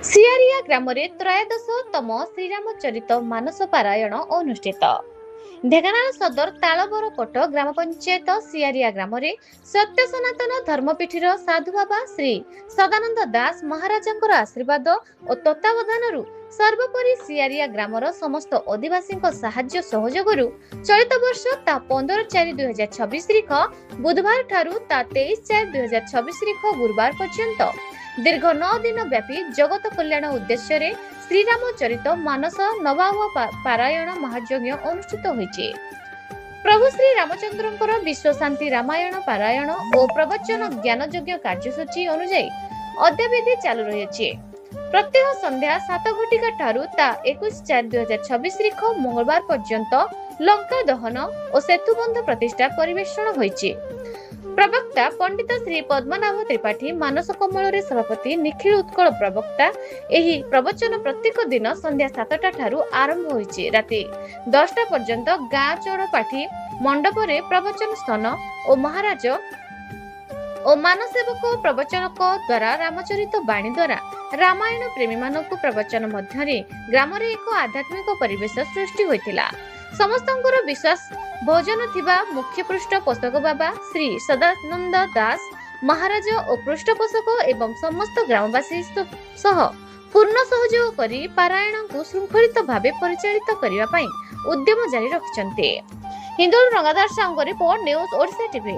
सियारिया ग्राम त्रयोदशतम श्रीरामचरित मानस पारायण अनुष्ठित। ढेंकानाल सदर तालबरकोट ग्राम पंचायत सियारिया ग्राम सत्य सनातन धर्मपीठीर साधु बाबा श्री सदानंद दास महाराजंकर आशीर्वाद और तत्वावधान सर्वोपरि सियारिया ग्रामर समस्त आदिवासी साहाय्य सहयोगरू चलित वर्ष ता 15/4/2026 तारीख बुधवार ठारू ता 23/4/2026 तारीख गुरुवार पर्यंत दीर्घ 9 दिन व्यापी जगत कल्याण उद्देश्य रे श्रीरामचरित मानस नवाम पारायण महायज्ञ अनुष्ठित होइछि। प्रभु श्री रामचंद्रंकर विश्व शांति रामायण पारायण और प्रवचन ज्ञान यज्ञ कार्यसूची अनुसार अद्यावधि चालू रही। प्रत्येक संध्या 7 घटिका ठारू ता 21/4/2026 तारीख मंगलवार पर्यंत लंका दहन और सेतुबंध प्रतिष्ठा परिवेषण होइछि। प्रवक्ता पंडित श्री पद्मनाभ त्रिपाठी मानस कमल सभापति निखिल उत्कल प्रवक्ता एही प्रवचन प्रत्येक दिन संध्या 7टा ठारू आरंभ होइछि। राति 10टा पर्यंत गाँ चौपाठी मंडप रे प्रवचन स्थान और महाराज और मानसेवक प्रवचनक द्वारा रामचरित बाणी द्वारा रामायण प्रेमी मानक प्रवचन मध्य ग्राम रे एक आध्यात्मिक परिवेश सृष्टि होइतिला। समस्तंकर विश्वास भोजन थिबा मुख्य पृष्ठपोषक बाबा श्री सदानंद दास महाराज और पृष्ठपोषक एवं समस्त ग्रामवासी सह पूर्ण सहयोग करी पारायण को श्रृंखलित भावे परिचालित करिवा पई उद्यम जारी रखिछन्ते। हिंदुल रंगादार सांग रिपोर्ट न्यूज ओडिशा टीवी।